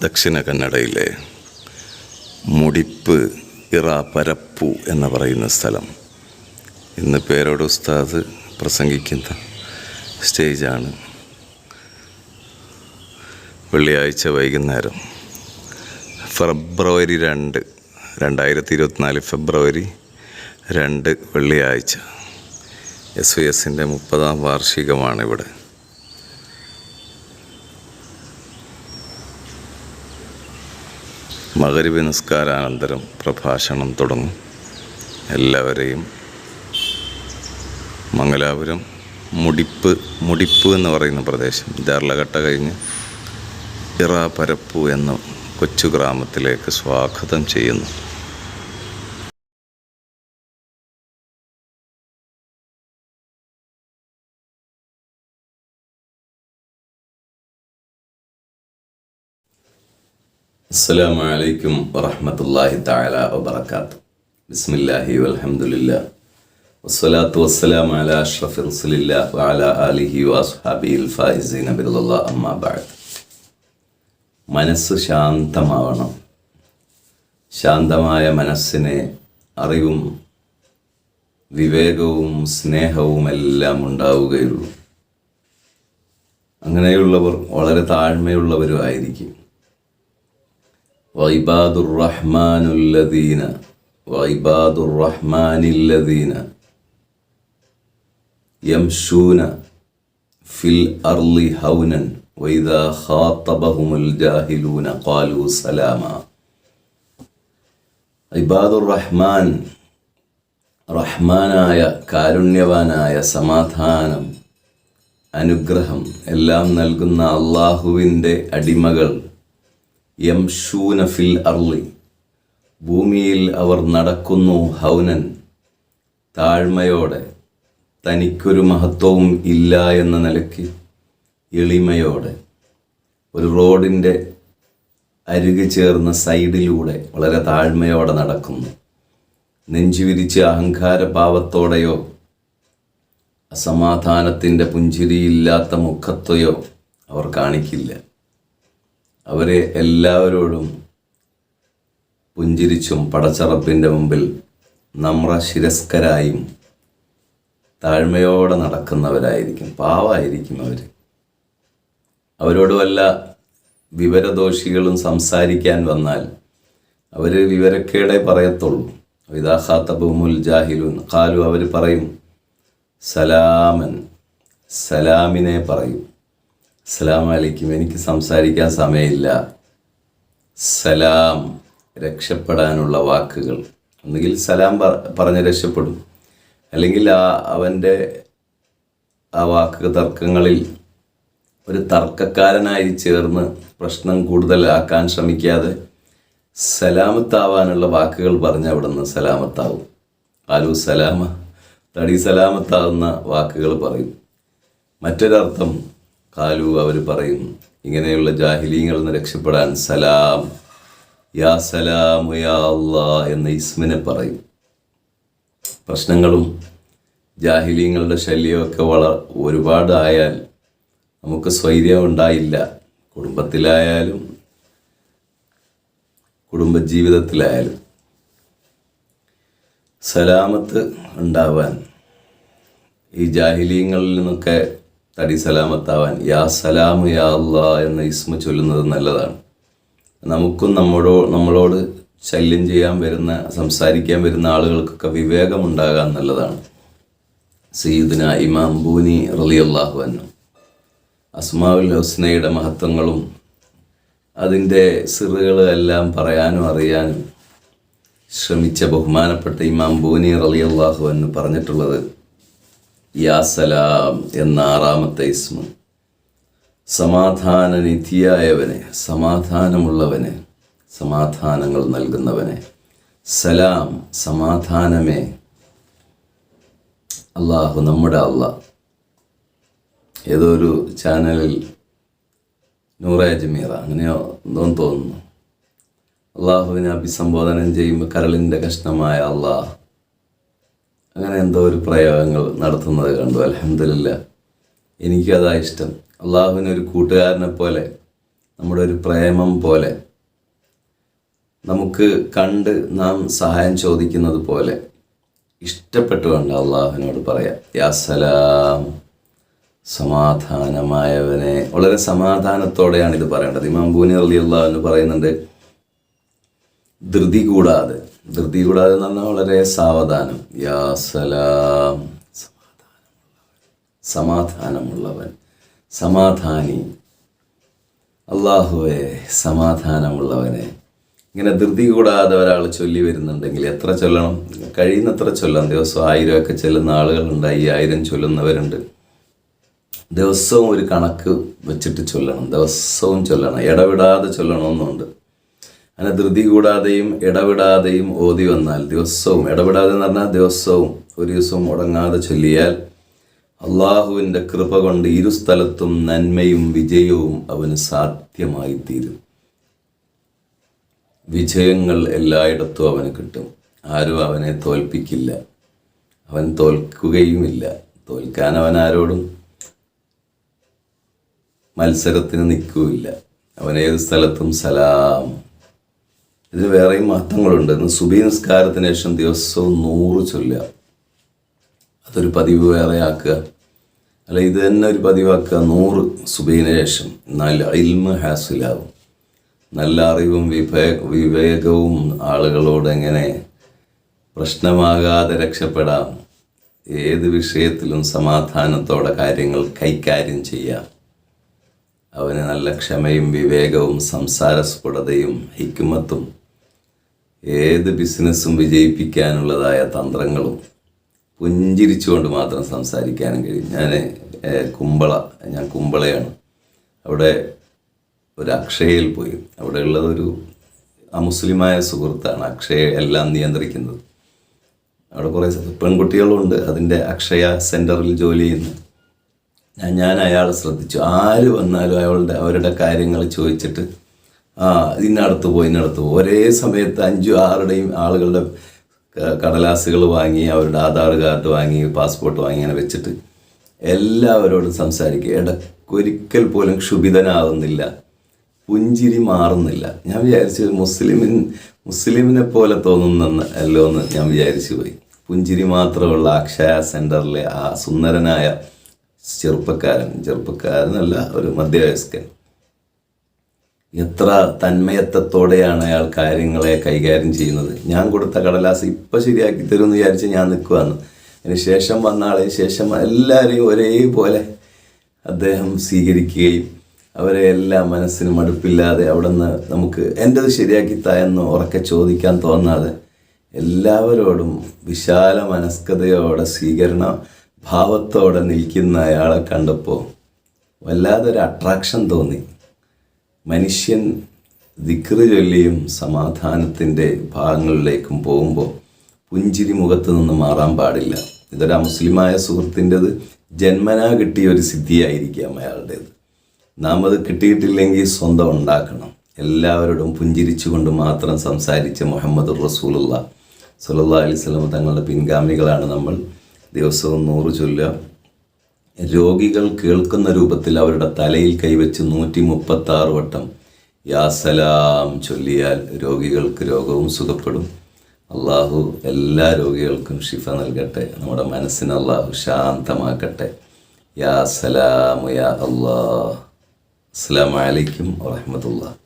ദക്ഷിണ കന്നഡയിലെ മുടിപ്പ് ഇറ പരപ്പു എന്ന് പറയുന്ന സ്ഥലം. ഇന്ന് പേരോട് ഉസ്താദ് പ്രസംഗിക്കുന്ന സ്റ്റേജാണ്. വെള്ളിയാഴ്ച വൈകുന്നേരം ഫെബ്രുവരി 2, 2024 ഫെബ്രുവരി 2 വെള്ളിയാഴ്ച. SYSൻ്റെ 30ാം വാർഷികമാണ് ഇവിടെ. മഗ്‌രിബ് നിസ്കാരാനന്തരം പ്രഭാഷണം തുടങ്ങും. എല്ലാവരെയും മംഗലാപുരം മുടിപ്പ് എന്ന് പറയുന്ന പ്രദേശം, ജാർലഘട്ട കഴിഞ്ഞ് ഇറ പരപ്പു എന്ന കൊച്ചു ഗ്രാമത്തിലേക്ക് സ്വാഗതം ചെയ്യുന്നു. അസ്സലാമു അലൈക്കും വറഹ്മത്തുള്ളാഹി തആല വബറകാതുഹു. ബിസ്മില്ലാഹി വൽഹംദുലില്ലാഹ് വസ്സലാത്തു വസ്സലാമു അലാ അഷ്റഫി റസൂലില്ലാഹി വഅലാ ആലിഹി വഅസ്ഹാബിഹിൽ ഫായിസീന ബിറളില്ലാഹി അമ്മാ ബഅദ്. മനസ്സ് ശാന്തമാവണം. ശാന്തമായ മനസ്സിനെ അറിവും വിവേകവും സ്നേഹവും എല്ലാം ഉണ്ടാവുകയുള്ളൂ. അങ്ങനെയുള്ളവർ വളരെ താഴ്മയുള്ളവരും ആയിരിക്കും. വഇബാദുർ റഹ്മാനില്ലദീന യംശൂന ഫിൽ അർളി ഹൗനൻ വഇദാ ഖാതബഹുമുൽ ജാഹിലൂന ഖാലൂ സലാമ. ഇബാദുർ റഹ്മാൻ, റഹ്മാനായ കാരുണ്യവാനായ സമാധാനം അനുഗ്രഹം എല്ലാം നൽകുന്ന അള്ളാഹുവിൻ്റെ അടിമകൾ യംശൂന ഫിൽ അർളി, ഭൂമിയിൽ അവർ നടക്കുന്നു, ഹൗനൻ താഴ്മയോടെ, തനിക്കൊരു മഹത്വവും ഇല്ല എന്ന നിലയ്ക്ക് എളിമയോടെ, ഒരു റോഡിൻ്റെ അരികു ചേർന്ന സൈഡിലൂടെ വളരെ താഴ്മയോടെ നടക്കുന്നു. നെഞ്ചുവിരിച്ച് അഹങ്കാരഭാവത്തോടെയോ അസമാധാനത്തിൻ്റെ പുഞ്ചിരിയില്ലാത്ത മുഖത്തെയോ അവർ കാണിക്കില്ല. അവരെ എല്ലാവരോടും പുഞ്ചിരിച്ചും പടച്ചറപ്പിൻ്റെ മുമ്പിൽ നമ്രശിരസ്കരായും താഴ്മയോടെ നടക്കുന്നവരായിരിക്കും. പാവമായിരിക്കും അവർ. അവരോട് വല്ല വിവരദോഷികളും സംസാരിക്കാൻ വന്നാൽ അവർ വിവരക്കേടെ പറയത്തുള്ളൂ. ഇദാ ഖാതബഹുമുൽ ജാഹിലൂൻ ഖാലു, അവർ പറയും സലാമൻ, സലാമിനെ പറയും. അസ്സലാമു അലൈക്കും, എനിക്ക് സംസാരിക്കാൻ സമയമില്ല. സലാം, രക്ഷപ്പെടാനുള്ള വാക്കുകൾ. ഒന്നുകിൽ സലാം പറഞ്ഞ് രക്ഷപ്പെടും, അല്ലെങ്കിൽ അവൻ്റെ ആ വാക്ക് തർക്കങ്ങളിൽ ഒരു തർക്കക്കാരനായി ചേർന്ന് പ്രശ്നം കൂടുതലാക്കാൻ ശ്രമിക്കാതെ സലാമത്താവാനുള്ള വാക്കുകൾ പറഞ്ഞ് അവിടെ നിന്ന് സലാമത്താവും. ആലു സലാമ, തടി സലാമത്താവുന്ന വാക്കുകൾ പറയും. മറ്റൊരർത്ഥം കാലു, അവർ പറയും, ഇങ്ങനെയുള്ള ജാഹിലീങ്ങളിൽ നിന്ന് രക്ഷപ്പെടാൻ സലാം, യാ സലാമു യാ അല്ലാ എന്ന ഇസ്മിനെ പറയും. പ്രശ്നങ്ങളും ജാഹിലീങ്ങളുടെ ശല്യമൊക്കെ ഒരുപാട് ആയാൽ നമുക്ക് സ്വൈര്യം ഉണ്ടായില്ല. കുടുംബത്തിലായാലും കുടുംബജീവിതത്തിലായാലും സലാമത്ത് ഉണ്ടാവാൻ, ഈ ജാഹിലീങ്ങളിൽ നിന്നൊക്കെ തടി സലാമത്താവാൻ യാ സലാമു യാ അല്ലാ എന്ന ഇസ്മ ചൊല്ലുന്നത് നല്ലതാണ്. നമുക്കും നമ്മളോട് ശല്യം ചെയ്യാൻ വരുന്ന, സംസാരിക്കാൻ വരുന്ന ആളുകൾക്കൊക്കെ വിവേകമുണ്ടാകാൻ നല്ലതാണ്. സയ്യിദുന ഇമാം ബൂനി റളിയല്ലാഹു അൻഹു അസ്മാഉൽ ഹുസ്നയുടെ മഹത്വങ്ങളും അതിൻ്റെ സിറുകളും എല്ലാം പറയാനും അറിയാനും ശ്രമിച്ച ബഹുമാനപ്പെട്ട ഇമാം ബൂനി റളിയല്ലാഹു അൻഹു പറഞ്ഞിട്ടുള്ളത് യാ സലാം എന്ന 6ാമത്തെ ഇസ്മ, സമാധാനനിധിയായവനെ, സമാധാനമുള്ളവനെ, സമാധാനങ്ങൾ നൽകുന്നവനെ. സലാം, സമാധാനമേ. അള്ളാഹു, നമ്മുടെ അള്ളാഹ്, ഏതോ ഒരു ചാനലിൽ നൂറെ അജ്മീറ അങ്ങനെയോ എന്തോന്ന് തോന്നുന്നു, അള്ളാഹുവിനെ അഭിസംബോധനം ചെയ്യുമ്പോൾ കരളിൻ്റെ കഷ്ണമായ അള്ളാഹ്, അങ്ങനെ എന്തോ ഒരു പ്രയോഗങ്ങൾ നടത്തുന്നത് കണ്ടു. അൽഹംദുലില്ലാ, എനിക്കതാ ഇഷ്ടം. അള്ളാഹുവിനൊരു കൂട്ടുകാരനെ പോലെ നമ്മുടെ ഒരു പ്രേമം പോലെ നമുക്ക് കണ്ട് നാം സഹായം ചോദിക്കുന്നത് പോലെ ഇഷ്ടപ്പെട്ടുകൊണ്ട് അള്ളാഹുവിനോട് പറയാം, യാ സലാം, സമാധാനമായവനെ. വളരെ സമാധാനത്തോടെയാണ് ഇത് പറയേണ്ടത്. ഇമാം ബൂനി റളിയല്ലാഹു അൻഹു പറയുന്നുണ്ട്, ധൃതി കൂടാതെ എന്ന് പറഞ്ഞാൽ വളരെ സാവധാനം. യാ സലാം, സമാധാനമുള്ളവൻ, സമാധാനി, അള്ളാഹുവേ സമാധാനമുള്ളവനെ. ഇങ്ങനെ ധൃതി കൂടാതെ ഒരാൾ ചൊല്ലി വരുന്നുണ്ടെങ്കിൽ എത്ര ചൊല്ലണം? കഴിയുന്നത്ര ചൊല്ലാം. ദിവസം 1000 ഒക്കെ ചെല്ലുന്ന ആളുകളുണ്ട്, 5000 ചൊല്ലുന്നവരുണ്ട്. ദിവസവും ഒരു കണക്ക് വെച്ചിട്ട് ചൊല്ലണം, ദിവസവും ചൊല്ലണം, ഇടവിടാതെ ചൊല്ലണമെന്നുണ്ട്. അങ്ങനെ ധൃതി കൂടാതെയും ഇടവിടാതെയും ഓതി വന്നാൽ ദിവസവും, ഇടവിടാതെ എന്ന് പറഞ്ഞാൽ ദിവസവും ഒരു ദിവസവും മുടങ്ങാതെ ചൊല്ലിയാൽ അള്ളാഹുവിൻ്റെ കൃപ കൊണ്ട് ഇരു സ്ഥലത്തും നന്മയും വിജയവും അവന് സാധ്യമായി തീരും. വിജയങ്ങൾ എല്ലായിടത്തും അവന് കിട്ടും. ആരും അവനെ തോൽപ്പിക്കില്ല, അവൻ തോൽക്കുകയുമില്ല. തോൽക്കാൻ അവൻ ആരോടും മത്സരത്തിന് നിൽക്കുകയില്ല. അവൻ ഏത് സ്ഥലത്തും സലാം. ഇതിന് വേറെയും മഹത്വങ്ങളുണ്ട്. സുബഹി നിസ്കാരത്തിന് ശേഷം ദിവസവും 100 ചൊല്ലുക. അതൊരു പതിവ് വേറെ ആക്കുക, അല്ല ഇത് തന്നെ ഒരു പതിവാക്കുക. 100 സുബഹിന് ശേഷം. എന്നാൽ ഇൽമ് ഹാസിലാവും. നല്ല അറിവും വിവേകവും ആളുകളോട് എങ്ങനെ പ്രശ്നമാകാതെ രക്ഷപ്പെടാം, ഏത് വിഷയത്തിലും സമാധാനത്തോടെ കാര്യങ്ങൾ കൈകാര്യം ചെയ്യാം. അവന് നല്ല ക്ഷമയും വിവേകവും സംസാരസ്ഫുടതയും ഹിക്മത്തും ഏത് ബിസിനസ്സും വിജയിപ്പിക്കാനുള്ളതായ തന്ത്രങ്ങളും പുഞ്ചിരിച്ചുകൊണ്ട് മാത്രം സംസാരിക്കാനും കഴിയും. ഞാൻ കുമ്പളയാണ്. അവിടെ ഒരു അക്ഷയയിൽ പോയി. അവിടെ ഉള്ളതൊരു അമുസ്ലിമായ സുഹൃത്താണ് അക്ഷയ എല്ലാം നിയന്ത്രിക്കുന്നത്. അവിടെ കുറേ പെൺകുട്ടികളുണ്ട് അതിൻ്റെ അക്ഷയ സെൻറ്ററിൽ ജോലി ചെയ്യുന്നു. ഞാൻ അയാളെ ശ്രദ്ധിച്ചു. ആര് വന്നാലും അവരുടെ കാര്യങ്ങൾ ചോദിച്ചിട്ട് ഇന്നടത്ത് പോയി ഒരേ സമയത്ത് 5-6 ആളുകളുടെ കടലാസുകൾ വാങ്ങി, അവരുടെ ആധാർ കാർഡ് വാങ്ങി, പാസ്പോർട്ട് വാങ്ങി ഇങ്ങനെ വെച്ചിട്ട് എല്ലാവരോടും സംസാരിക്കുക. ഇടയ്ക്കൊരിക്കൽ പോലും ക്ഷുഭിതനാവുന്നില്ല, പുഞ്ചിരി മാറുന്നില്ല. ഞാൻ വിചാരിച്ചു മുസ്ലിമിനെ പോലെ തോന്നുന്നല്ലോ എന്ന് ഞാൻ വിചാരിച്ചു പോയി. പുഞ്ചിരി മാത്രമുള്ള അക്ഷയ സെൻറ്ററിലെ ആ സുന്ദരനായ ചെറുപ്പക്കാരനല്ല, ഒരു മധ്യവയസ്കൻ. എത്ര തന്മയത്വത്തോടെയാണ് അയാൾ കാര്യങ്ങളെ കൈകാര്യം ചെയ്യുന്നത്. ഞാൻ കൊടുത്ത കടലാസ് ഇപ്പം ശരിയാക്കി തരുമെന്ന് വിചാരിച്ച് ഞാൻ നിൽക്കുവാന്ന്. അതിന് ശേഷം വന്ന ആളെ ശേഷം എല്ലാവരെയും ഒരേപോലെ അദ്ദേഹം സ്വീകരിക്കുകയും അവരെ എല്ലാം മനസ്സിന് മടുപ്പില്ലാതെ അവിടെ നിന്ന് നമുക്ക് എൻ്റെത് ശരിയാക്കി തായെന്ന് ഉറക്കെ ചോദിക്കാൻ തോന്നാതെ എല്ലാവരോടും വിശാല മനസ്കതയോടെ സ്വീകരണ ഭാവത്തോടെ നിൽക്കുന്ന അയാളെ കണ്ടപ്പോൾ വല്ലാതൊരു അട്രാക്ഷൻ തോന്നി. മനുഷ്യൻ ദിക്റ് ചൊല്ലിയും സമാധാനത്തിൻ്റെ ഭാഗങ്ങളിലേക്കും പോകുമ്പോൾ പുഞ്ചിരി മുഖത്ത് നിന്ന് മാറാൻ പാടില്ല. ഇതൊരു മുസ്ലിമായ സുഹൃത്തിൻ്റെത് ജന്മനാ കിട്ടിയ ഒരു സിദ്ധിയായിരിക്കാം അയാളുടേത്. നാം അത് കിട്ടിയിട്ടില്ലെങ്കിൽ സ്വന്തം ഉണ്ടാക്കണം. എല്ലാവരോടും പുഞ്ചിരിച്ചുകൊണ്ട് മാത്രം സംസാരിച്ച മുഹമ്മദ് റസൂലുള്ളാഹി സ്വല്ലല്ലാഹു അലൈഹി വസല്ലം തങ്ങളുടെ പിൻഗാമികളാണ് നമ്മൾ. ദിവസവും 100 ചൊല്ലുക. രോഗികൾ കേൾക്കുന്ന രൂപത്തിൽ അവരുടെ തലയിൽ കൈവച്ച് 136 വട്ടം യാ സലാം ചൊല്ലിയാൽ രോഗികൾക്ക് രോഗവും സുഖപ്പെടും. അള്ളാഹു എല്ലാ രോഗികൾക്കും ശിഫ നൽകട്ടെ. നമ്മുടെ മനസ്സിന് അള്ളാഹു ശാന്തമാക്കട്ടെ. യാ സലാം യാ അല്ലാഹ്. അസ്സലാമു അലൈക്കും വറഹ്മത്തുള്ളാഹി.